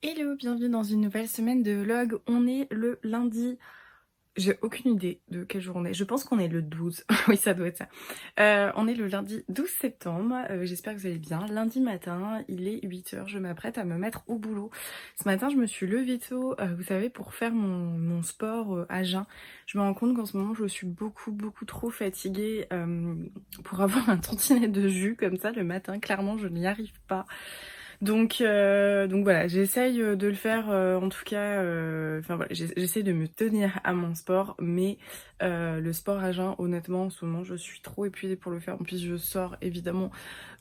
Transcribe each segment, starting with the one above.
Hello, bienvenue dans une nouvelle semaine de vlog. On est le lundi. J'ai aucune idée de quelle journée. Je pense qu'on est le 12. Oui, ça doit être ça. On est le lundi 12 septembre. J'espère que vous allez bien. Lundi matin, il est 8h. Je m'apprête à me mettre au boulot. Ce matin, je me suis levée tôt, vous savez, pour faire mon sport à jeun. Je me rends compte qu'en ce moment, je suis beaucoup trop fatiguée pour avoir un tantinet de jus comme ça le matin. Clairement, je n'y arrive pas. Donc voilà, j'essaye de le faire en tout cas, enfin voilà, j'essaye de me tenir à mon sport, mais le sport à jeun, honnêtement, en ce moment, je suis trop épuisée pour le faire. En plus, je sors évidemment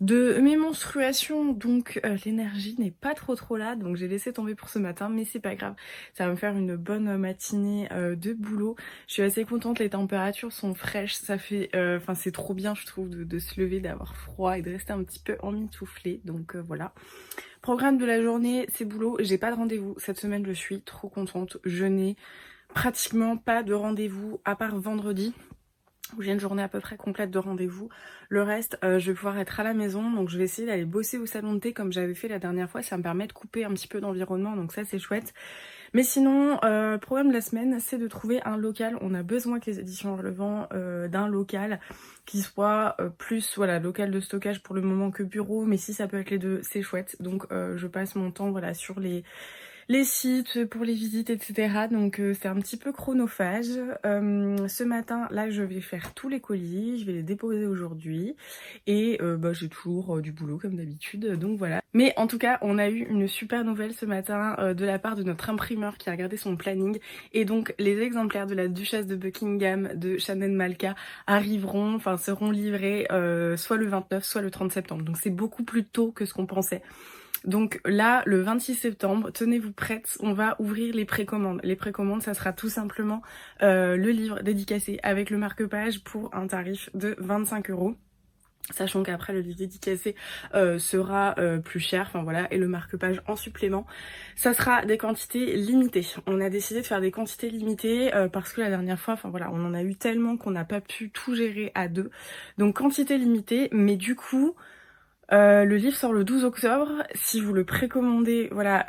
de mes menstruations, donc l'énergie n'est pas trop là, donc j'ai laissé tomber pour ce matin, mais c'est pas grave, ça va me faire une bonne matinée de boulot. Je suis assez contente, les températures sont fraîches, ça fait, enfin c'est trop bien, je trouve, de se lever, d'avoir froid et de rester un petit peu emmitouflée, donc voilà. Programme de la journée, c'est boulot. J'ai pas de rendez-vous cette semaine, je suis trop contente. Je n'ai pratiquement pas de rendez-vous à part vendredi où j'ai une journée à peu près complète de rendez-vous. Le reste, je vais pouvoir être à la maison, donc je vais essayer d'aller bosser au salon de thé comme j'avais fait la dernière fois. Ça me permet de couper un petit peu d'environnement, donc ça c'est chouette. Mais sinon, le programme de la semaine, c'est de trouver un local. On a besoin que les éditions Relevant d'un local qui soit plus, voilà, local de stockage pour le moment que bureau. Mais si ça peut être les deux, c'est chouette. Donc je passe mon temps, voilà, sur les sites pour les visites, etc. Donc c'est un petit peu chronophage. Ce matin, là, je vais faire tous les colis, je vais les déposer aujourd'hui. Et bah, j'ai toujours du boulot comme d'habitude, donc voilà. Mais en tout cas, on a eu une super nouvelle ce matin de la part de notre imprimeur qui a regardé son planning. Et donc les exemplaires de la Duchesse de Buckingham de Chanel Malka arriveront, enfin seront livrés soit le 29, soit le 30 septembre. Donc c'est beaucoup plus tôt que ce qu'on pensait. Donc là, le 26 septembre, tenez-vous prêtes, on va ouvrir les précommandes. Les précommandes, ça sera tout simplement le livre dédicacé avec le marque-page pour un tarif de 25 €. Sachant qu'après le livre dédicacé sera plus cher, enfin voilà, et le marque-page en supplément. Ça sera des quantités limitées. On a décidé de faire des quantités limitées parce que la dernière fois, enfin voilà, on en a eu tellement qu'on n'a pas pu tout gérer à deux. Donc quantité limitée, mais du coup... le livre sort le 12 octobre. Si vous le précommandez, voilà,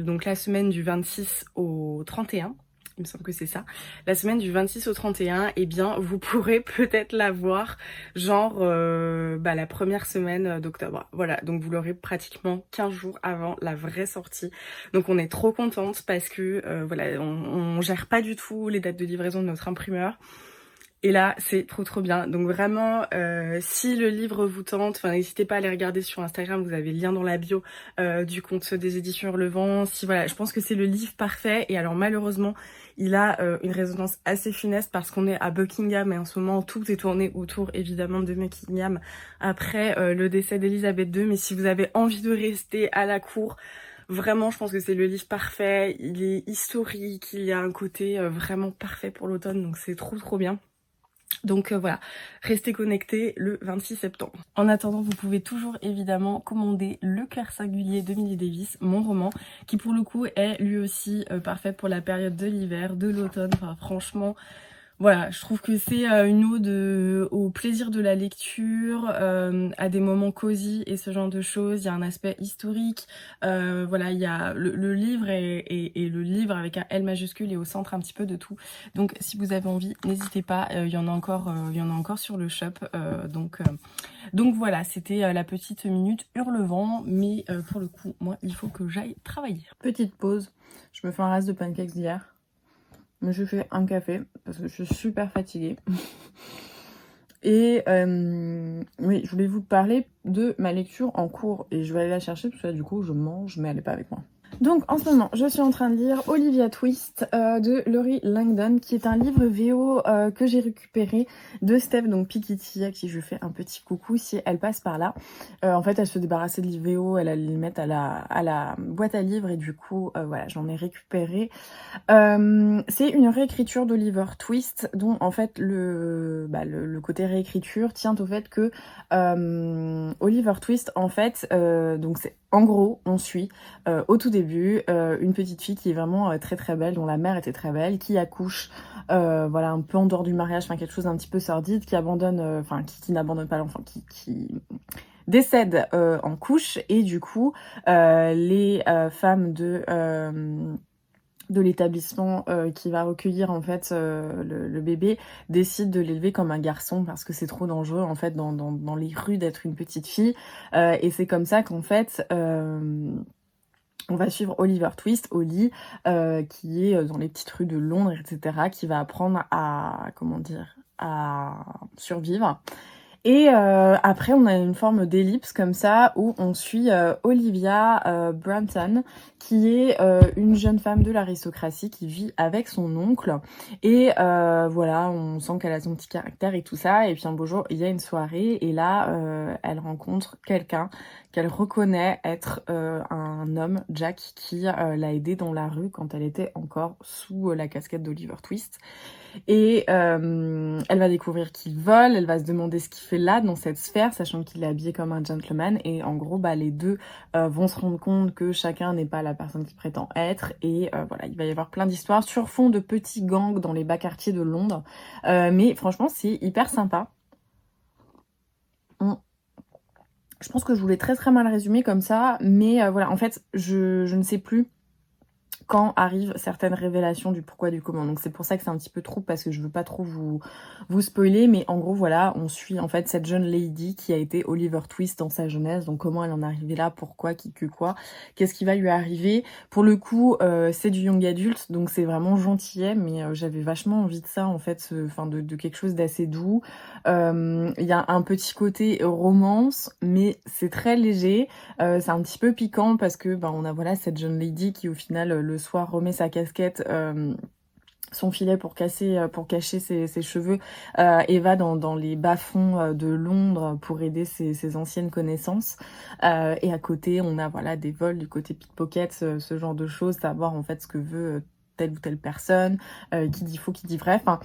donc la semaine du 26 au 31, il me semble que c'est ça. La semaine du 26 au 31, eh bien, vous pourrez peut-être l'avoir, genre, bah, la première semaine d'octobre. Voilà, donc vous l'aurez pratiquement 15 jours avant la vraie sortie. Donc on est trop contente parce que, voilà, on gère pas du tout les dates de livraison de notre imprimeur. Et là, c'est trop bien. Donc vraiment, si le livre vous tente, enfin n'hésitez pas à aller regarder sur Instagram, vous avez le lien dans la bio du compte des éditions Relevant. Si voilà, je pense que c'est le livre parfait. Et alors malheureusement, il a une résonance assez funeste parce qu'on est à Buckingham et en ce moment tout est tourné autour évidemment de Buckingham après le décès d'Elisabeth II. Mais si vous avez envie de rester à la cour, vraiment, je pense que c'est le livre parfait. Il est historique, il y a un côté vraiment parfait pour l'automne, donc c'est trop bien. Donc voilà, restez connectés le 26 septembre. En attendant, vous pouvez toujours évidemment commander Le Clerc Singulier de Millie Davis, mon roman, qui pour le coup est lui aussi parfait pour la période de l'hiver, de l'automne. Enfin franchement, voilà, je trouve que c'est une ode au plaisir de la lecture, à des moments cosy et ce genre de choses. Il y a un aspect historique, voilà, il y a le livre et le livre avec un L majuscule est au centre un petit peu de tout. Donc si vous avez envie, n'hésitez pas, il y en a encore sur le shop. Donc voilà, c'était la petite minute hurlevent, mais pour le coup, moi, il faut que j'aille travailler. Petite pause, je me fais un reste de pancakes d'hier. Mais je fais un café parce que je suis super fatiguée. Et oui, je voulais vous parler de ma lecture en cours. Et je vais aller la chercher parce que là, du coup, je mange, mais elle n'est pas avec moi. Donc en ce moment, je suis en train de lire Olivia Twist de Laurie Langdon, qui est un livre VO que j'ai récupéré de Steph, donc Piketty, à qui je fais un petit coucou si elle passe par là. En fait, elle se débarrassait de livres VO, elle allait les mettre à la boîte à livres et du coup, voilà, j'en ai récupéré. C'est une réécriture d'Oliver Twist, dont en fait le côté réécriture tient au fait que Oliver Twist, en fait, donc c'est en gros, on suit au tout début une petite fille qui est vraiment très belle, dont la mère était très belle, qui accouche, voilà, un peu en dehors du mariage, enfin quelque chose d'un petit peu sordide, qui abandonne, enfin qui n'abandonne pas l'enfant, qui décède en couche et du coup les femmes de l'établissement qui va recueillir en fait le bébé décide de l'élever comme un garçon parce que c'est trop dangereux en fait dans les rues d'être une petite fille et c'est comme ça qu'en fait on va suivre Oliver Twist, Ollie, qui est dans les petites rues de Londres, etc., qui va apprendre à, comment dire, à survivre. Et après, on a une forme d'ellipse comme ça où on suit Olivia Branton, qui est une jeune femme de l'aristocratie qui vit avec son oncle. Et voilà, on sent qu'elle a son petit caractère et tout ça. Et puis un beau jour, il y a une soirée et là, elle rencontre quelqu'un qu'elle reconnaît être un homme, Jack, qui l'a aidée dans la rue quand elle était encore sous la casquette d'Oliver Twist. Et elle va découvrir qu'il vole, elle va se demander ce qu'il fait là dans cette sphère, sachant qu'il est habillé comme un gentleman. Et en gros, les deux vont se rendre compte que chacun n'est pas la personne qu'il prétend être. Et voilà, il va y avoir plein d'histoires sur fond de petits gangs dans les bas quartiers de Londres. Mais franchement, c'est hyper sympa. Je pense que je voulais très mal résumer comme ça, mais voilà, en fait, je ne sais plus quand arrivent certaines révélations du pourquoi du comment. Donc c'est pour ça que c'est un petit peu trop parce que je veux pas trop vous spoiler, mais en gros voilà, on suit en fait cette jeune lady qui a été Oliver Twist dans sa jeunesse, donc comment elle en est arrivée là, pourquoi, qui, que quoi, qu'est-ce qui va lui arriver. Pour le coup, c'est du young adulte, donc c'est vraiment gentillet, mais j'avais vachement envie de ça en fait, de quelque chose d'assez doux. Il y a un petit côté romance, mais c'est très léger, c'est un petit peu piquant parce que on a voilà cette jeune lady qui au final le soir remet sa casquette, son filet pour cacher ses cheveux et va dans les bas-fonds de Londres pour aider ses anciennes connaissances. Et à côté, on a voilà des vols du côté pickpocket, ce genre de choses, savoir en fait ce que veut telle ou telle personne, qui dit faux, qui dit vrai. Enfin,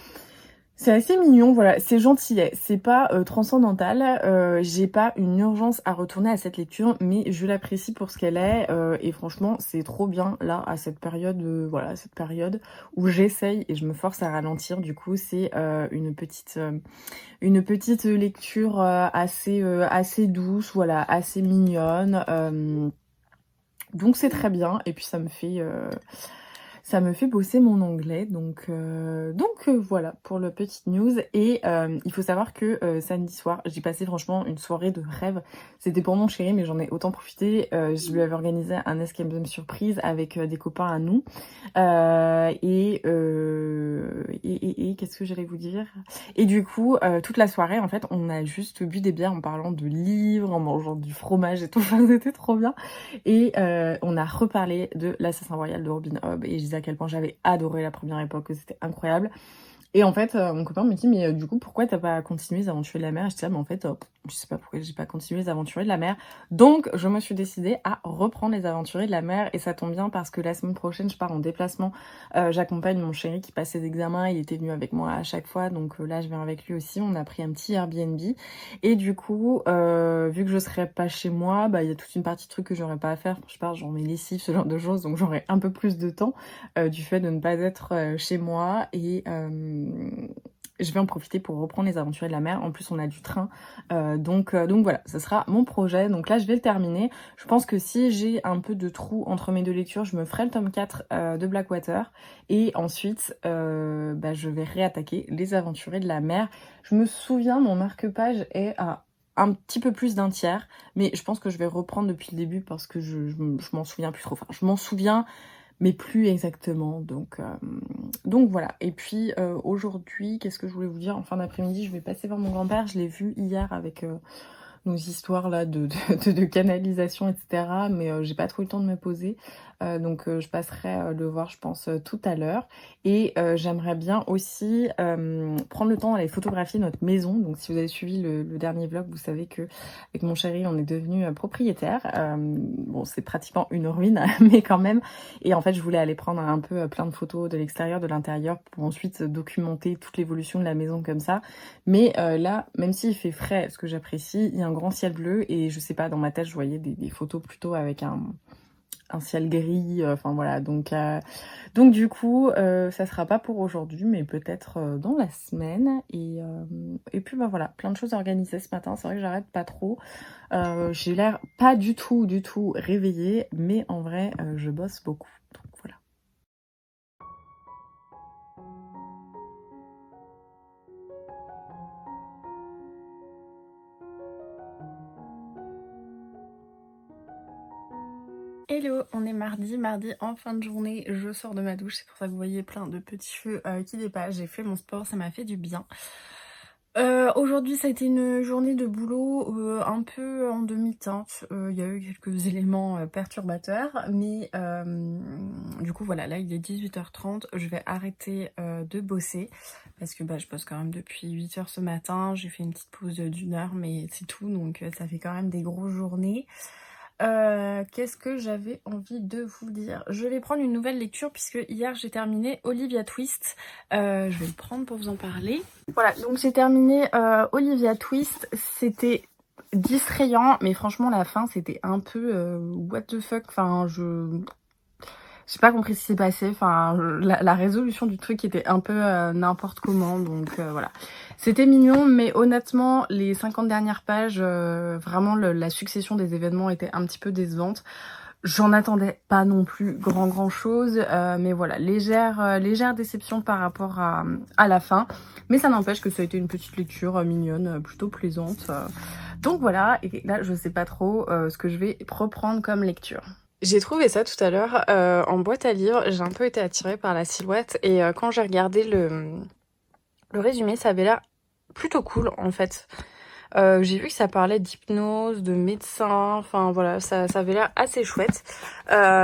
c'est assez mignon, voilà, c'est gentillet, c'est pas transcendantal, j'ai pas une urgence à retourner à cette lecture, mais je l'apprécie pour ce qu'elle est, et franchement, c'est trop bien, là, à cette période, voilà, cette période où j'essaye et je me force à ralentir, du coup, c'est une petite lecture assez douce, voilà, assez mignonne, donc c'est très bien, et puis ça me fait bosser mon anglais, donc voilà pour le petit news. Et il faut savoir que samedi soir, j'ai passé franchement une soirée de rêve. C'était pour mon chéri, mais j'en ai autant profité. Je lui avais organisé un escape game surprise avec des copains à nous. Et qu'est-ce que j'allais vous dire? Et du coup, toute la soirée, en fait, on a juste bu des bières en parlant de livres, en mangeant du fromage et tout. Enfin, c'était trop bien. Et on a reparlé de l'Assassin Royal de Robin Hobb et je disais à quel point j'avais adoré la première époque, que c'était incroyable. Et en fait, mon copain me dit, mais du coup, pourquoi t'as pas continué les aventures de la mer? Je dis, ah, mais en fait, je sais pas pourquoi j'ai pas continué les aventuriers de la mer. Donc, je me suis décidée à reprendre les aventuriers de la mer. Et ça tombe bien parce que la semaine prochaine, je pars en déplacement. J'accompagne mon chéri qui passe ses examens. Il était venu avec moi à chaque fois. Donc là, je viens avec lui aussi. On a pris un petit Airbnb. Et du coup, vu que je serai pas chez moi, il y a toute une partie de trucs que j'aurais pas à faire. Je pars, genre mes lessives, ce genre de choses. Donc, j'aurai un peu plus de temps du fait de ne pas être chez moi. Et je vais en profiter pour reprendre les aventuriers de la mer. En plus, on a du train. Donc voilà, ce sera mon projet. Donc là, je vais le terminer. Je pense que si j'ai un peu de trou entre mes deux lectures, je me ferai le tome 4 de Blackwater. Et ensuite, je vais réattaquer les aventuriers de la mer. Je me souviens, mon marque-page est à un petit peu plus d'un tiers. Mais je pense que je vais reprendre depuis le début parce que je m'en souviens plus trop. Enfin, je m'en souviens, mais plus exactement, donc voilà. Et puis aujourd'hui, qu'est-ce que je voulais vous dire? En fin d'après-midi, je vais passer voir mon grand-père, je l'ai vu hier avec nos histoires là de canalisation, etc. Mais j'ai pas trop eu le temps de me poser. Donc je passerai le voir, je pense, tout à l'heure. Et j'aimerais bien aussi prendre le temps d'aller photographier notre maison. Donc si vous avez suivi le dernier vlog, vous savez que avec mon chéri, on est devenu propriétaire. Bon, c'est pratiquement une ruine, mais quand même. Et en fait, je voulais aller prendre un peu plein de photos de l'extérieur, de l'intérieur, pour ensuite documenter toute l'évolution de la maison comme ça. Mais là, même s'il fait frais, ce que j'apprécie, il y a un grand ciel bleu. Et je sais pas, dans ma tête, je voyais des photos plutôt avec un ciel gris, enfin voilà, donc du coup ça sera pas pour aujourd'hui mais peut-être dans la semaine et puis bah voilà, plein de choses à organiser ce matin, c'est vrai que j'arrête pas trop, j'ai l'air pas du tout réveillée mais en vrai je bosse beaucoup, donc voilà. Hello, on est mardi en fin de journée, je sors de ma douche, c'est pour ça que vous voyez plein de petits feux qui dépassent, j'ai fait mon sport, ça m'a fait du bien. Aujourd'hui ça a été une journée de boulot un peu en demi-teinte, il y a eu quelques éléments perturbateurs, mais du coup voilà, là il est 18h30, je vais arrêter de bosser, parce que bah, je bosse quand même depuis 8h ce matin, j'ai fait une petite pause d'1 heure, mais c'est tout, donc ça fait quand même des grosses journées. Qu'est-ce que j'avais envie de vous dire? Je vais prendre une nouvelle lecture puisque hier j'ai terminé Olivia Twist. Je vais le prendre pour vous en parler. Voilà, donc j'ai terminé Olivia Twist. C'était distrayant, mais franchement la fin c'était un peu what the fuck. Enfin, j'ai pas compris ce qui s'est passé, enfin la résolution du truc était un peu n'importe comment, donc voilà. C'était mignon, mais honnêtement, les 50 dernières pages, vraiment la succession des événements était un petit peu décevante. J'en attendais pas non plus grand chose, mais voilà, légère déception par rapport à la fin. Mais ça n'empêche que ça a été une petite lecture mignonne, plutôt plaisante. Donc voilà, et là je sais pas trop ce que je vais reprendre comme lecture. J'ai trouvé ça tout à l'heure en boîte à livres, j'ai un peu été attirée par la silhouette et quand j'ai regardé le résumé, ça avait l'air plutôt cool en fait. J'ai vu que ça parlait d'hypnose, de médecin, enfin voilà, ça avait l'air assez chouette.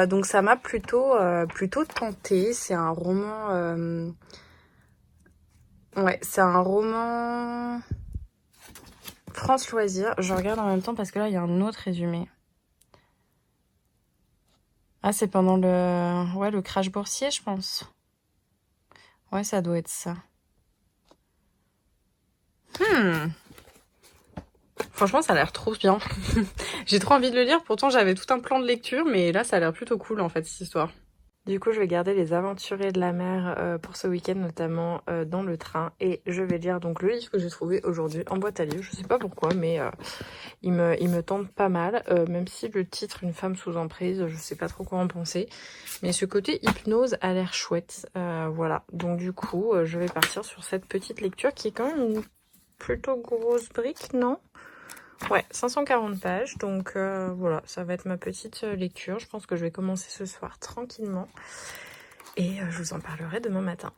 Donc ça m'a plutôt tentée. C'est un roman... Ouais, c'est un roman France Loisirs. Je regarde en même temps parce que là, il y a un autre résumé. Ah, c'est pendant le crash boursier, je pense. Ouais, ça doit être ça. Franchement, ça a l'air trop bien. J'ai trop envie de le lire, pourtant j'avais tout un plan de lecture, mais là, ça a l'air plutôt cool, en fait, cette histoire. Du coup, je vais garder Les Aventuriers de la mer pour ce week-end, notamment dans le train. Et je vais lire donc le livre que j'ai trouvé aujourd'hui en boîte à livres. Je sais pas pourquoi, mais il me tente pas mal. Même si le titre, Une femme sous emprise, je sais pas trop quoi en penser. Mais ce côté hypnose a l'air chouette. Voilà. Donc du coup, je vais partir sur cette petite lecture qui est quand même une plutôt grosse brique, non ? Ouais, 540 pages, donc voilà, ça va être ma petite lecture. Je pense que je vais commencer ce soir tranquillement et je vous en parlerai demain matin.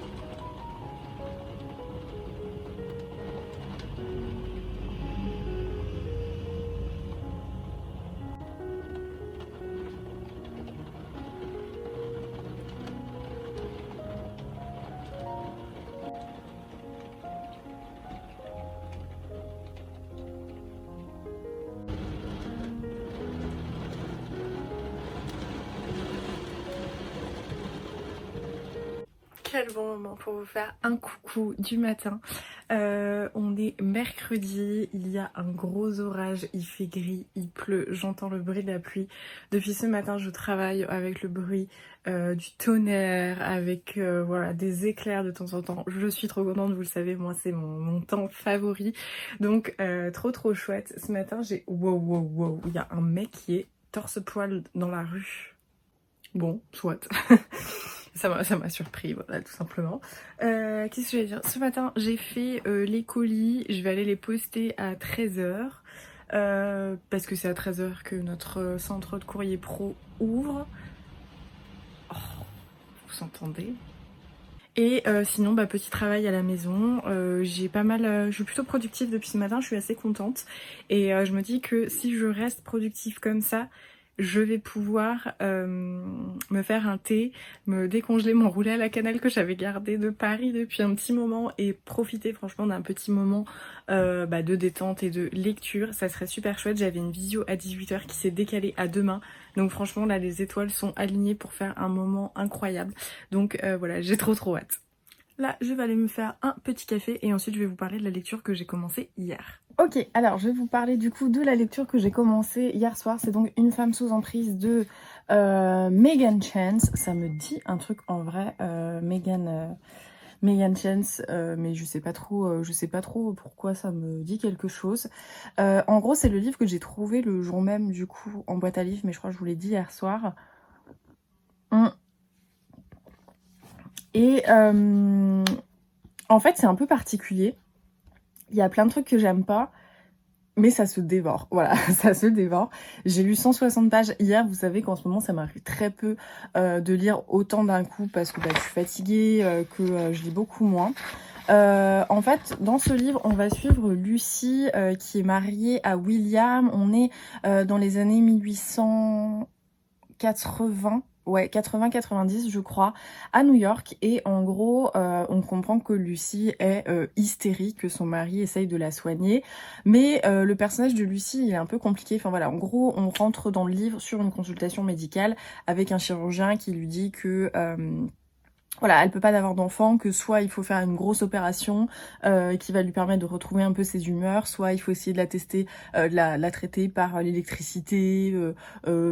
Quel bon moment pour vous faire un coucou du matin. On est mercredi, il y a un gros orage, il fait gris, il pleut, j'entends le bruit de la pluie. Depuis ce matin, je travaille avec le bruit du tonnerre, avec voilà, des éclairs de temps en temps. Je suis trop contente, vous le savez, moi c'est mon temps favori. Donc trop chouette. Ce matin, j'ai... Wow, il y a un mec qui est torse-poil dans la rue. Bon, soit. Ça m'a surpris, voilà, tout simplement. Qu'est-ce que je vais dire? Ce matin, j'ai fait les colis. Je vais aller les poster à 13h. Parce que c'est à 13h que notre centre de courrier pro ouvre. Oh, vous entendez? Et sinon, bah, petit travail à la maison. J'ai pas mal... je suis plutôt productive depuis ce matin. Je suis assez contente. Et je me dis que si je reste productive comme ça, je vais pouvoir me faire un thé, me décongeler mon roulet à la cannelle que j'avais gardé de Paris depuis un petit moment et profiter franchement d'un petit moment de détente et de lecture. Ça serait super chouette. J'avais une visio à 18h qui s'est décalée à demain. Donc franchement là les étoiles sont alignées pour faire un moment incroyable. Donc voilà, j'ai trop hâte. Là je vais aller me faire un petit café et ensuite je vais vous parler de la lecture que j'ai commencée hier. Ok, alors je vais vous parler du coup de la lecture que j'ai commencée hier soir. C'est donc Une femme sous emprise de Megan Chance. Ça me dit un truc en vrai, Megan Chance, mais je sais pas trop pourquoi ça me dit quelque chose. En gros, c'est le livre que j'ai trouvé le jour même du coup en boîte à livres, mais je crois que je vous l'ai dit hier soir. Et en fait, c'est un peu particulier. Il y a plein de trucs que j'aime pas. Mais ça se dévore, voilà, ça se dévore. J'ai lu 160 pages hier, vous savez qu'en ce moment ça m'arrive très peu de lire autant d'un coup parce que je suis fatiguée, que je lis beaucoup moins. En fait, dans ce livre, on va suivre Lucy qui est mariée à William. On est dans les années 1880. Ouais, 80-90 je crois, à New York. Et en gros, on comprend que Lucy est hystérique, que son mari essaye de la soigner. Mais le personnage de Lucy, il est un peu compliqué. Enfin voilà, en gros, on rentre dans le livre sur une consultation médicale avec un chirurgien qui lui dit que... voilà, elle peut pas avoir d'enfant, que soit il faut faire une grosse opération qui va lui permettre de retrouver un peu ses humeurs, soit il faut essayer de la tester, de la traiter par l'électricité,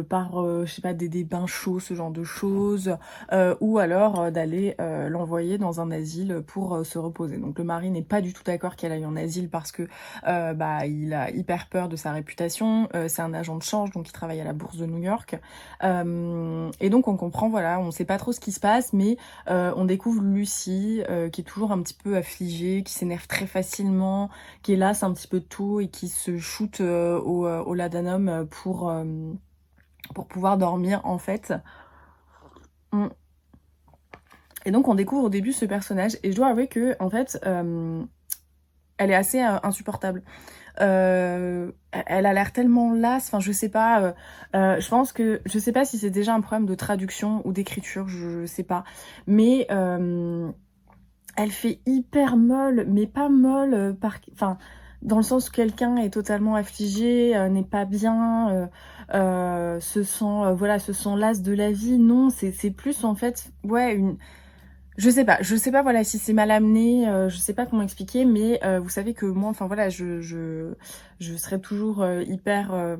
par je sais pas des bains chauds, ce genre de choses, ou alors d'aller l'envoyer dans un asile pour se reposer. Donc le mari n'est pas du tout d'accord qu'elle aille en asile parce que il a hyper peur de sa réputation. C'est un agent de change, donc il travaille à la bourse de New York. Et donc on comprend, voilà, on sait pas trop ce qui se passe, mais on découvre Lucy qui est toujours un petit peu affligée, qui s'énerve très facilement, qui est lasse un petit peu de tout et qui se shoot au laudanum pour pouvoir dormir en fait. Et donc on découvre au début ce personnage et je dois avouer que en fait elle est assez insupportable. Elle a l'air tellement lasse, enfin je sais pas, je sais pas si c'est déjà un problème de traduction ou d'écriture, je sais pas, mais elle fait hyper molle, mais pas molle enfin dans le sens où quelqu'un est totalement affligé, n'est pas bien, se sent lasse de la vie. Non, c'est plus en fait, ouais, je sais pas, voilà, si c'est mal amené, je sais pas comment expliquer, mais vous savez que moi, enfin voilà, je serai toujours hyper,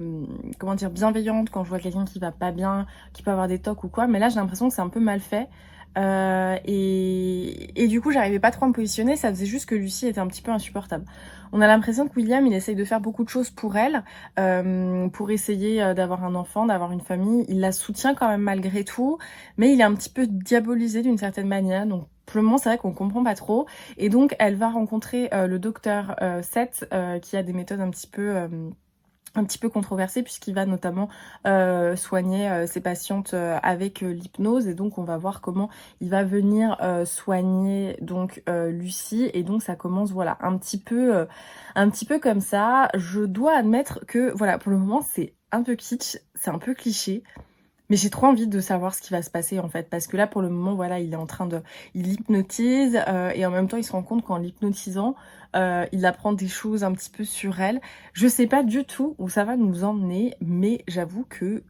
comment dire, bienveillante quand je vois quelqu'un qui va pas bien, qui peut avoir des tocs ou quoi, mais là j'ai l'impression que c'est un peu mal fait. Et du coup, j'arrivais pas trop à me positionner, ça faisait juste que Lucie était un petit peu insupportable. On a l'impression que William, il essaye de faire beaucoup de choses pour elle, pour essayer d'avoir un enfant, d'avoir une famille. Il la soutient quand même malgré tout, mais il est un petit peu diabolisé d'une certaine manière. Donc pour le moment, c'est vrai qu'on comprend pas trop. Et donc, elle va rencontrer le docteur Seth, qui a des méthodes un petit peu controversé puisqu'il va notamment soigner ses patientes avec l'hypnose et donc on va voir comment il va venir soigner donc Lucie et donc ça commence voilà un petit peu comme ça. Je dois admettre que voilà pour le moment c'est un peu kitsch, c'est un peu cliché. Mais j'ai trop envie de savoir ce qui va se passer en fait, parce que là pour le moment voilà il est en train de, il hypnotise et en même temps il se rend compte qu'en l'hypnotisant il apprend des choses un petit peu sur elle. Je sais pas du tout où ça va nous emmener, mais j'avoue que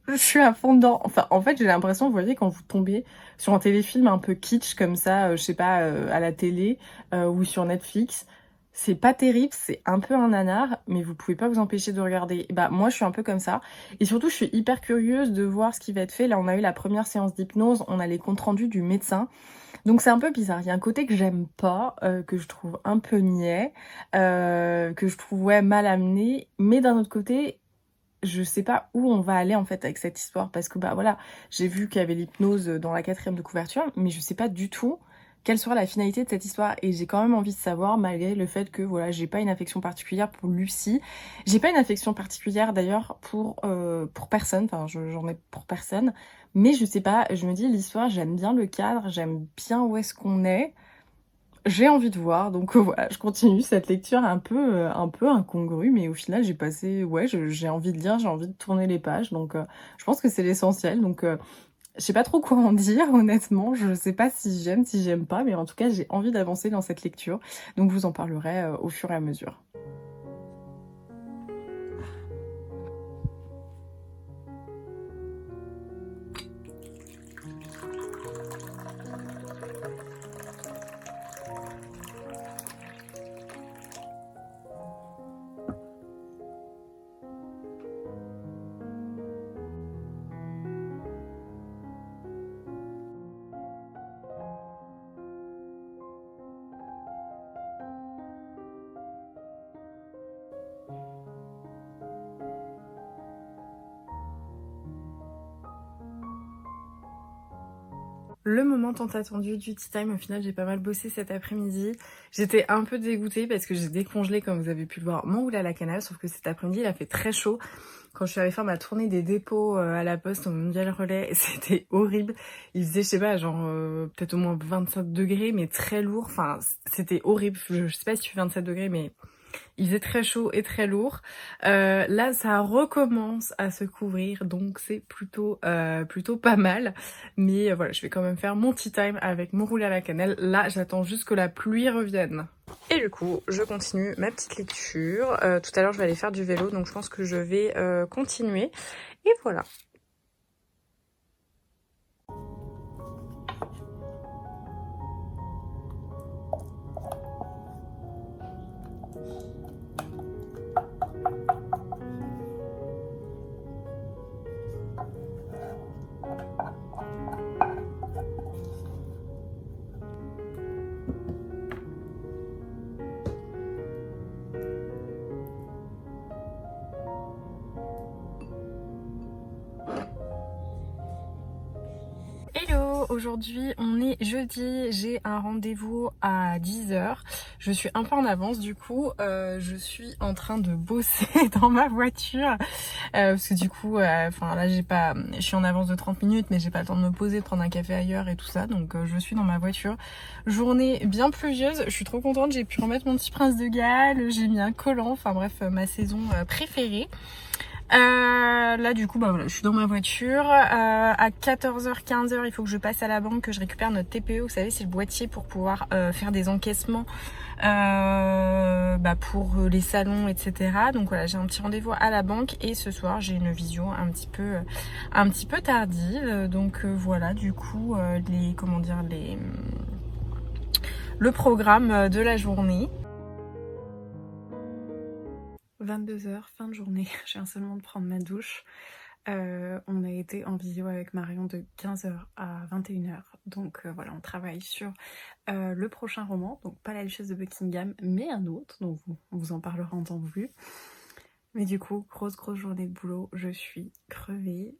je suis à fond dedans. Enfin en fait j'ai l'impression, vous voyez quand vous tombez sur un téléfilm un peu kitsch comme ça, je sais pas à la télé ou sur Netflix. C'est pas terrible, c'est un peu un nanar, mais vous pouvez pas vous empêcher de regarder. Bah moi je suis un peu comme ça. Et surtout je suis hyper curieuse de voir ce qui va être fait. Là on a eu la première séance d'hypnose, on a les comptes rendus du médecin. Donc c'est un peu bizarre. Il y a un côté que j'aime pas, que je trouve un peu niais, que je trouve ouais mal amené. Mais d'un autre côté, je sais pas où on va aller en fait avec cette histoire. Parce que bah voilà, j'ai vu qu'il y avait l'hypnose dans la 4e de couverture, mais je sais pas du tout quelle sera la finalité de cette histoire. Et j'ai quand même envie de savoir, malgré le fait que voilà, j'ai pas une affection particulière pour Lucie. J'ai pas une affection particulière d'ailleurs pour personne, enfin j'en ai pour personne. Mais je sais pas, je me dis l'histoire, j'aime bien le cadre, j'aime bien où est-ce qu'on est. J'ai envie de voir, donc voilà, je continue cette lecture un peu incongrue, mais au final j'ai passé, ouais, j'ai envie de lire, j'ai envie de tourner les pages, donc je pense que c'est l'essentiel, donc je sais pas trop quoi en dire, honnêtement. Je sais pas si j'aime pas, mais en tout cas, j'ai envie d'avancer dans cette lecture. Donc, je vous en parlerai au fur et à mesure. Le moment tant attendu du tea time. Au final, j'ai pas mal bossé cet après-midi. J'étais un peu dégoûtée parce que j'ai décongelé, comme vous avez pu le voir, mon oula à la cannelle, sauf que cet après-midi, il a fait très chaud. Quand je suis allée faire ma tournée des dépôts à la poste au Mondial Relais, c'était horrible. Il faisait, je sais pas, genre peut-être au moins 27 degrés, mais très lourd. Enfin, c'était horrible. Je sais pas si tu fais 27 degrés, mais il faisait très chaud et très lourd. Là, ça recommence à se couvrir, donc c'est plutôt pas mal. Mais voilà, je vais quand même faire mon tea time avec mon roulé à la cannelle. Là, j'attends juste que la pluie revienne. Et du coup, je continue ma petite lecture. Tout à l'heure, je vais aller faire du vélo, donc je pense que je vais continuer. Et voilà. Hello, aujourd'hui on est jeudi, j'ai un rendez-vous à 10h. Je suis un peu en avance du coup, je suis en train de bosser dans ma voiture parce que du coup, enfin là je suis en avance de 30 minutes mais j'ai pas le temps de me poser, de prendre un café ailleurs et tout ça, donc je suis dans ma voiture. Journée bien pluvieuse, je suis trop contente, j'ai pu remettre mon petit prince de Galles, j'ai mis un collant, enfin bref, ma saison préférée. Là du coup bah voilà, je suis dans ma voiture, à 14h 15h il faut que je passe à la banque, que je récupère notre TPE, vous savez c'est le boîtier pour pouvoir faire des encaissements pour les salons etc. Donc voilà, j'ai un petit rendez-vous à la banque et ce soir j'ai une visio un petit peu tardive, donc voilà du coup le programme de la journée. 22h, fin de journée, je viens seulement de prendre ma douche. On a été en visio avec Marion de 15h à 21h. Donc voilà, on travaille sur le prochain roman. Donc pas La Duchesse de Buckingham, mais un autre. Donc on vous en parlera en temps voulu. Mais du coup, grosse journée de boulot. Je suis crevée,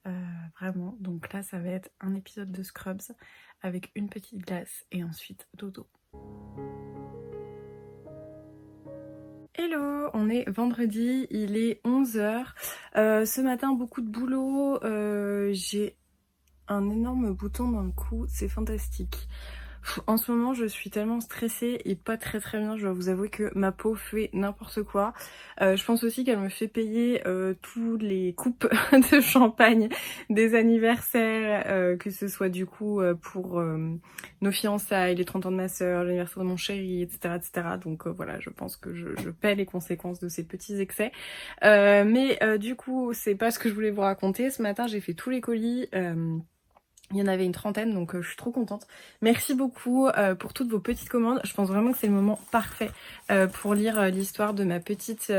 vraiment. Donc là, ça va être un épisode de Scrubs avec une petite glace et ensuite dodo. Hello, on est vendredi, il est 11h. Ce matin, beaucoup de boulot. J'ai un énorme bouton dans le cou, c'est fantastique. En ce moment, je suis tellement stressée et pas très bien. Je dois vous avouer que ma peau fait n'importe quoi. Je pense aussi qu'elle me fait payer tous les coupes de champagne des anniversaires, que ce soit du coup pour nos fiançailles, les 30 ans de ma soeur, l'anniversaire de mon chéri, etc. Donc voilà, je pense que je paie les conséquences de ces petits excès. Mais du coup, c'est pas ce que je voulais vous raconter. Ce matin, j'ai fait tous les colis. Il y en avait une trentaine, donc je suis trop contente. Merci beaucoup pour toutes vos petites commandes. Je pense vraiment que c'est le moment parfait pour lire l'histoire de ma petite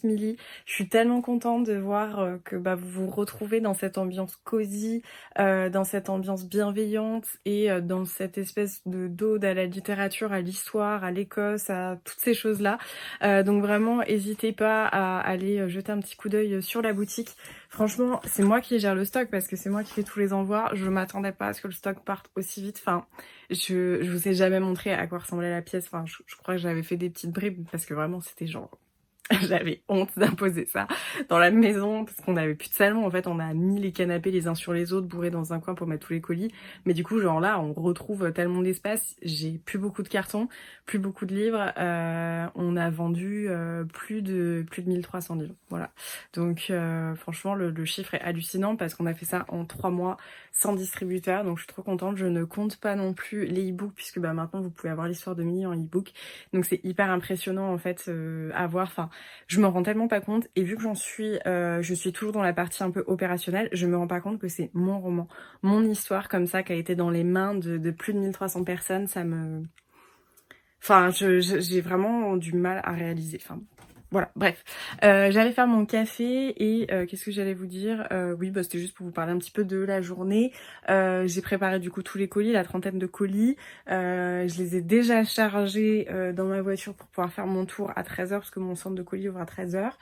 Milly. Je suis tellement contente de voir que vous vous retrouvez dans cette ambiance cosy, dans cette ambiance bienveillante et dans cette espèce de d'ode à la littérature, à l'histoire, à l'Écosse, à toutes ces choses-là. Donc vraiment, n'hésitez pas à aller jeter un petit coup d'œil sur la boutique. Franchement, c'est moi qui gère le stock parce que c'est moi qui fais tous les envois. Je m'attendais pas à ce que le stock parte aussi vite. Enfin, je vous ai jamais montré à quoi ressemblait la pièce. Enfin, je crois que j'avais fait des petites bribes parce que vraiment c'était genre... J'avais honte d'imposer ça dans la maison parce qu'on n'avait plus de salon. En fait, on a mis les canapés les uns sur les autres, bourrés dans un coin pour mettre tous les colis. Mais du coup, genre là, on retrouve tellement d'espace. J'ai plus beaucoup de cartons, plus beaucoup de livres. On a vendu plus de 1300 livres. Voilà. Donc franchement, le chiffre est hallucinant parce qu'on a fait ça en 3 mois sans distributeur. Donc je suis trop contente. Je ne compte pas non plus les e-books puisque maintenant vous pouvez avoir l'histoire de Milly en e-book. Donc c'est hyper impressionnant en fait à voir. Enfin, je me rends tellement pas compte et vu que je suis toujours dans la partie un peu opérationnelle, je me rends pas compte que c'est mon roman, mon histoire comme ça qui a été dans les mains de plus de 1300 personnes. Ça me... Enfin, j'ai vraiment du mal à réaliser. Enfin, voilà, bref. J'allais faire mon café et qu'est-ce que j'allais vous dire? Oui, c'était juste pour vous parler un petit peu de la journée. J'ai préparé du coup tous les colis, la trentaine de colis. Je les ai déjà chargés dans ma voiture pour pouvoir faire mon tour à 13h parce que mon centre de colis ouvre à 13h.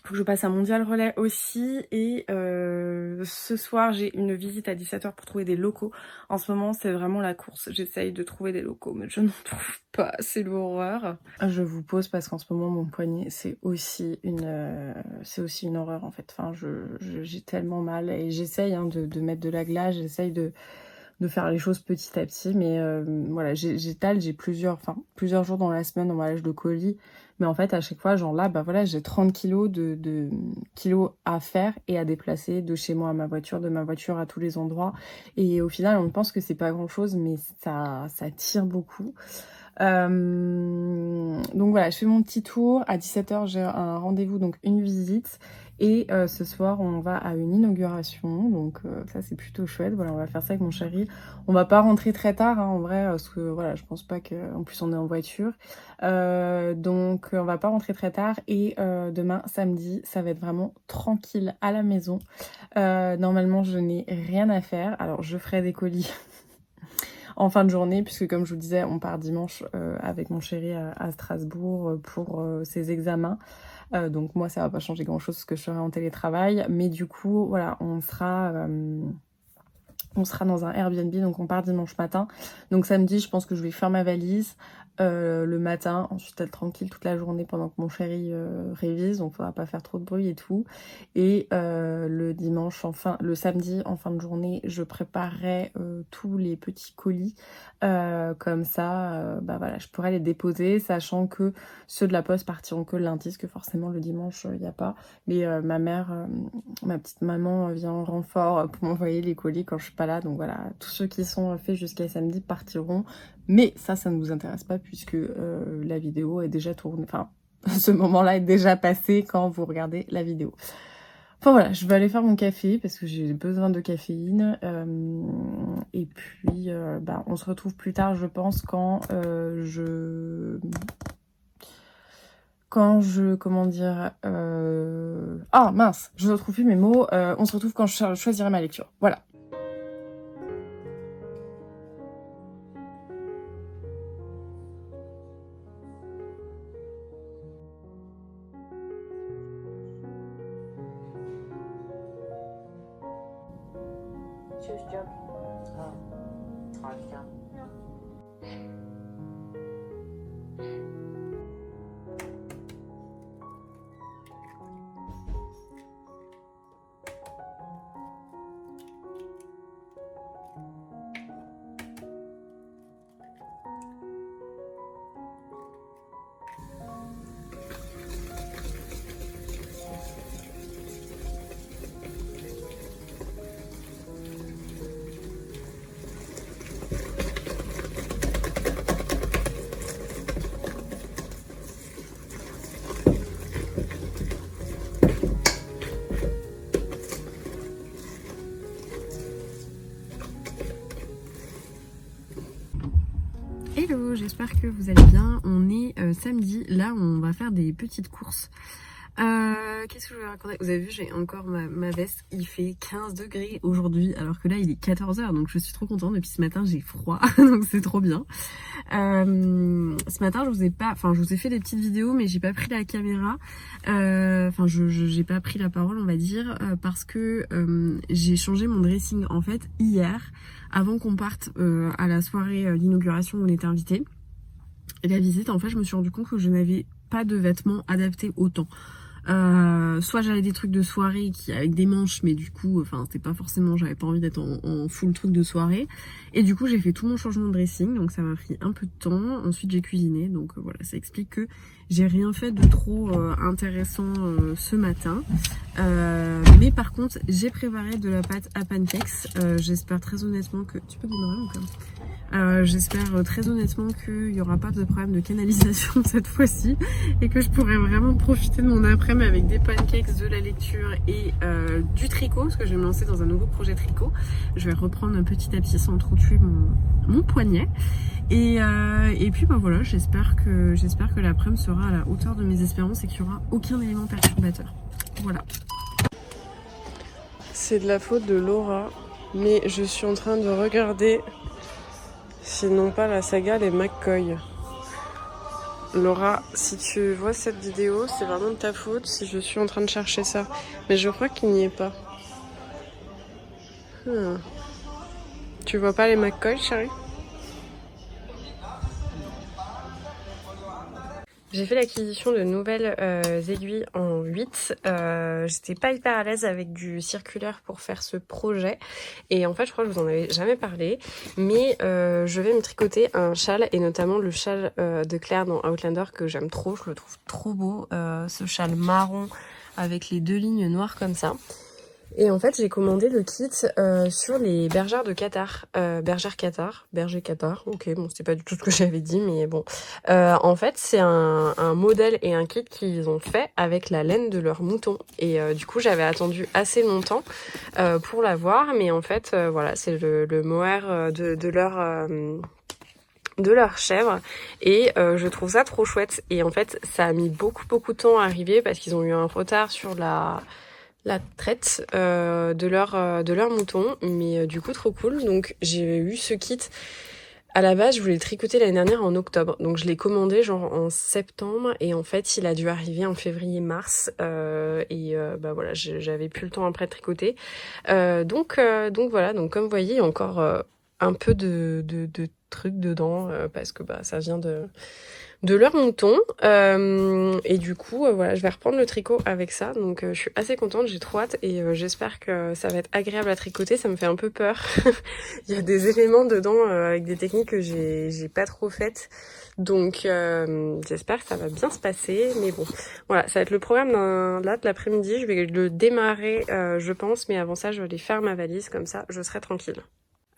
Faut que je passe un mondial relais aussi et ce soir j'ai une visite à 17h pour trouver des locaux. En ce moment c'est vraiment la course, j'essaye de trouver des locaux mais je n'en trouve pas, c'est l'horreur. Je vous pose parce qu'en ce moment mon poignet c'est aussi une horreur en fait. Enfin j'ai tellement mal et j'essaye hein, de mettre de la glace, j'essaye de faire les choses petit à petit, mais voilà, j'étale, j'ai plusieurs jours dans la semaine d'emballage de colis, mais en fait à chaque fois genre là bah voilà j'ai 30 kilos de kilos à faire et à déplacer de chez moi à ma voiture, de ma voiture à tous les endroits, et au final on pense que c'est pas grand chose mais ça tire beaucoup. Donc voilà, je fais mon petit tour. À 17h j'ai un rendez-vous, donc une visite, et ce soir on va à une inauguration, donc ça c'est plutôt chouette. Voilà, on va faire ça avec mon chéri. On va pas rentrer très tard hein, en vrai, parce que voilà, je pense pas que, en plus on est en voiture, donc on va pas rentrer très tard, et demain samedi ça va être vraiment tranquille à la maison. Normalement je n'ai rien à faire, alors je ferai des colis en fin de journée, puisque comme je vous disais, on part dimanche avec mon chéri à Strasbourg pour ses examens. Donc moi, ça va pas changer grand-chose parce que je serai en télétravail. Mais du coup, voilà, on sera dans un Airbnb, donc on part dimanche matin. Donc samedi, je pense que je vais faire ma valise le matin, ensuite être tranquille toute la journée pendant que mon chéri révise, donc il faudra pas faire trop de bruit et tout. Et le samedi en fin de journée, je préparerai tous les petits colis, comme ça, bah voilà, je pourrai les déposer, sachant que ceux de la poste partiront que le lundi, parce que forcément le dimanche il n'y a pas. Mais ma petite maman vient en renfort pour m'envoyer les colis quand je suis pas là, donc voilà, tous ceux qui sont faits jusqu'à samedi partiront. Mais ça ne vous intéresse pas puisque la vidéo est déjà tournée, enfin ce moment-là est déjà passé quand vous regardez la vidéo. Enfin voilà, je vais aller faire mon café parce que j'ai besoin de caféine, et puis on se retrouve plus tard je pense quand comment dire, ah mince, je ne retrouve plus mes mots, on se retrouve quand je choisirai ma lecture, voilà. Hello, j'espère que vous allez bien. On est samedi, là on va faire des petites courses. Qu'est-ce que je vais raconter? Vous avez vu, j'ai encore ma veste. Il fait 15 degrés aujourd'hui, alors que là il est 14h, donc je suis trop contente. Depuis ce matin j'ai froid, donc c'est trop bien. Ce matin je vous ai fait des petites vidéos, mais j'ai pas pris la caméra. J'ai pas pris la parole, on va dire, parce que j'ai changé mon dressing en fait hier, avant qu'on parte à la soirée d'inauguration où on était invités. Et la visite, en fait, je me suis rendu compte que je n'avais pas de vêtements adaptés au temps. Soit j'avais des trucs de soirée avec des manches, mais du coup, enfin, c'était pas forcément, j'avais pas envie d'être en full truc de soirée. Et du coup, j'ai fait tout mon changement de dressing, donc ça m'a pris un peu de temps. Ensuite, j'ai cuisiné, donc voilà, ça explique que j'ai rien fait de trop intéressant ce matin. Mais par contre, j'ai préparé de la pâte à pancakes. J'espère très honnêtement que... Tu peux démarrer ou pas? J'espère très honnêtement qu'il n'y aura pas de problème de canalisation cette fois-ci et que je pourrai vraiment profiter de mon après-midi avec des pancakes, de la lecture et du tricot, parce que je vais me lancer dans un nouveau projet tricot. Je vais reprendre petit à petit sans trop tuer mon poignet. Et puis bah voilà, j'espère que l'après-midi sera à la hauteur de mes espérances et qu'il n'y aura aucun élément perturbateur. Voilà. C'est de la faute de Laura, mais je suis en train de regarder sinon pas la saga Les McCoy. Laura, si tu vois cette vidéo, c'est vraiment de ta faute si je suis en train de chercher ça. Mais je crois qu'il n'y est pas. Tu vois pas les McCoy, chérie? J'ai fait l'acquisition de nouvelles aiguilles en 8. J'étais pas hyper à l'aise avec du circulaire pour faire ce projet. Et en fait, je crois que je vous en avais jamais parlé. Mais je vais me tricoter un châle, et notamment le châle de Claire dans Outlander que j'aime trop. Je le trouve trop beau. Ce châle marron avec les 2 lignes noires comme ça. Et en fait, j'ai commandé le kit sur les bergères de Qatar. Berger Qatar. Ok, bon, c'était pas du tout ce que j'avais dit, mais bon. En fait, c'est un modèle et un kit qu'ils ont fait avec la laine de leur mouton. Et du coup, j'avais attendu assez longtemps pour l'avoir, mais en fait, voilà, c'est le mohair de leur chèvre, et je trouve ça trop chouette. Et en fait, ça a mis beaucoup de temps à arriver parce qu'ils ont eu un retard sur la traite de leur mouton, mais du coup trop cool. Donc j'ai eu ce kit. À la base, je voulais le tricoter l'année dernière en octobre, donc je l'ai commandé genre en septembre, et en fait il a dû arriver en février-mars, bah voilà, j'avais plus le temps après de tricoter. Donc voilà, donc comme vous voyez, il y a encore un peu de trucs dedans, parce que bah ça vient de leur mouton, et du coup voilà, je vais reprendre le tricot avec ça, donc je suis assez contente, j'ai trop hâte, et j'espère que ça va être agréable à tricoter. Ça me fait un peu peur. Il y a des éléments dedans avec des techniques que j'ai pas trop faites, donc j'espère que ça va bien se passer. Mais bon, voilà, ça va être le programme de l'après-midi. Je vais le démarrer je pense, mais avant ça je vais aller faire ma valise, comme ça je serai tranquille.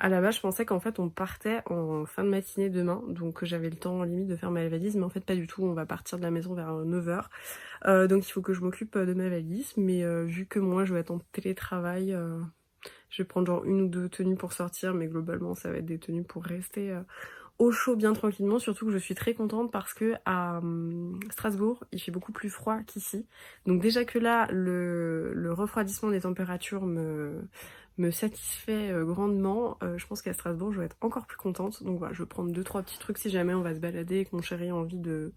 À la base, je pensais qu'en fait on partait en fin de matinée demain, donc j'avais le temps limite de faire ma valise, mais en fait pas du tout. On va partir de la maison vers 9h, donc il faut que je m'occupe de ma valise, mais vu que moi je vais être en télétravail, je vais prendre genre 1 ou 2 tenues pour sortir, mais globalement ça va être des tenues pour rester au chaud bien tranquillement. Surtout que je suis très contente parce que à Strasbourg il fait beaucoup plus froid qu'ici, donc déjà que là le refroidissement des températures me satisfait grandement. Je pense qu'à Strasbourg je vais être encore plus contente, donc voilà, je vais prendre 2-3 petits trucs si jamais on va se balader et que mon chéri a envie de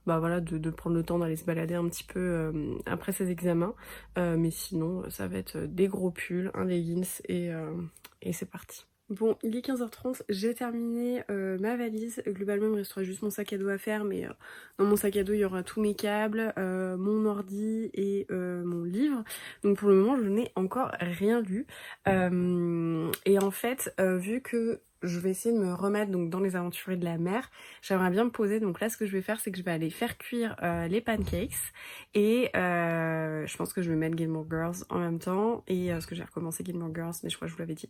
bah voilà, de prendre le temps d'aller se balader un petit peu après ses examens, mais sinon ça va être des gros pulls, un leggings, et c'est parti. Bon, il est 15h30, j'ai terminé ma valise. Globalement, il me restera juste mon sac à dos à faire, mais dans mon sac à dos, il y aura tous mes câbles, mon ordi et mon livre. Donc pour le moment, je n'ai encore rien lu. Et en fait, vu que je vais essayer de me remettre donc dans les aventuriers de la mer, j'aimerais bien me poser. Donc là, ce que je vais faire, c'est que je vais aller faire cuire les pancakes, et je pense que je vais mettre Gilmore Girls en même temps, et parce que j'ai recommencé Gilmore Girls, mais je crois que je vous l'avais dit.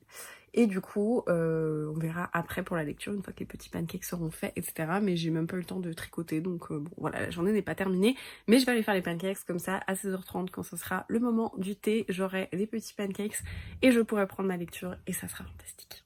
Et du coup, on verra après pour la lecture, une fois que les petits pancakes seront faits, etc. Mais j'ai même pas eu le temps de tricoter, donc bon voilà, la journée n'est pas terminée. Mais je vais aller faire les pancakes, comme ça, à 16h30, quand ce sera le moment du thé, j'aurai les petits pancakes, et je pourrai prendre ma lecture, et ça sera fantastique.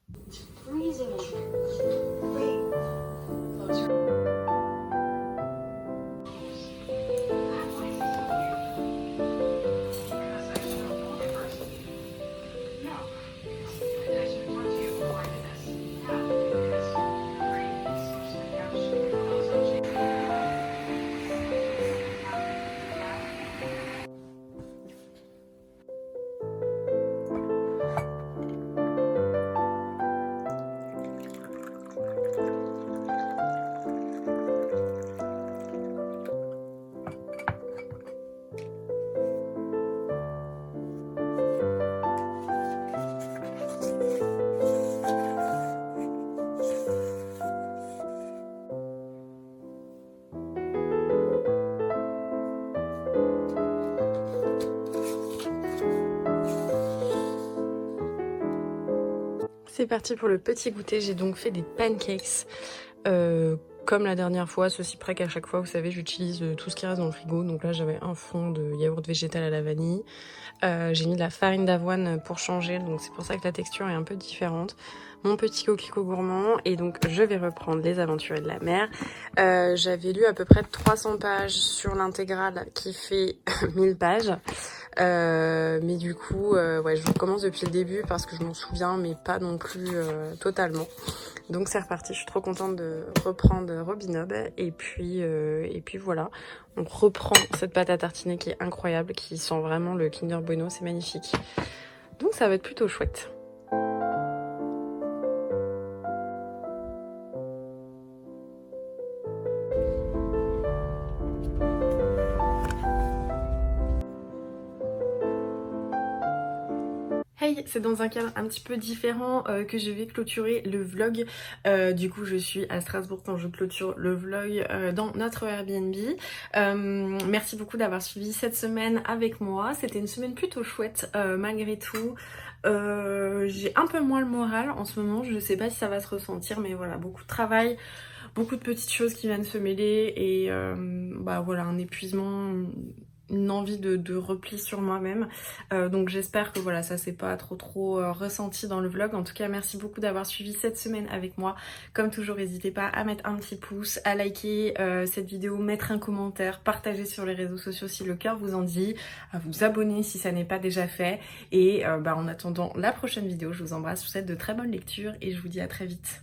C'est parti pour le petit goûter. J'ai donc fait des pancakes comme la dernière fois, ceci près qu'à chaque fois, vous savez, j'utilise tout ce qui reste dans le frigo. Donc là, j'avais un fond de yaourt végétal à la vanille. J'ai mis de la farine d'avoine pour changer, donc c'est pour ça que la texture est un peu différente. Mon petit coquelicot gourmand, et donc je vais reprendre les aventuriers de la mer. J'avais lu à peu près 300 pages sur l'intégrale qui fait 1000 pages. Mais du coup, ouais, je recommence depuis le début parce que je m'en souviens, mais pas non plus totalement. Donc c'est reparti, je suis trop contente de reprendre Robinob. Et puis voilà, on reprend cette pâte à tartiner qui est incroyable, qui sent vraiment le Kinder Bueno, c'est magnifique. Donc ça va être plutôt chouette. Hey, c'est dans un cadre un petit peu différent que je vais clôturer le vlog. Du coup, je suis à Strasbourg quand je clôture le vlog dans notre Airbnb. Merci beaucoup d'avoir suivi cette semaine avec moi. C'était une semaine plutôt chouette malgré tout. J'ai un peu moins le moral en ce moment. Je ne sais pas si ça va se ressentir, mais voilà, beaucoup de travail. Beaucoup de petites choses qui viennent se mêler et bah voilà, un épuisement, une envie de repli sur moi-même. Donc j'espère que voilà, ça s'est pas trop ressenti dans le vlog. En tout cas, merci beaucoup d'avoir suivi cette semaine avec moi. Comme toujours, n'hésitez pas à mettre un petit pouce, à liker cette vidéo, mettre un commentaire, partager sur les réseaux sociaux si le cœur vous en dit, à vous abonner si ça n'est pas déjà fait. Et bah, en attendant la prochaine vidéo, je vous embrasse, je vous souhaite de très bonnes lectures et je vous dis à très vite.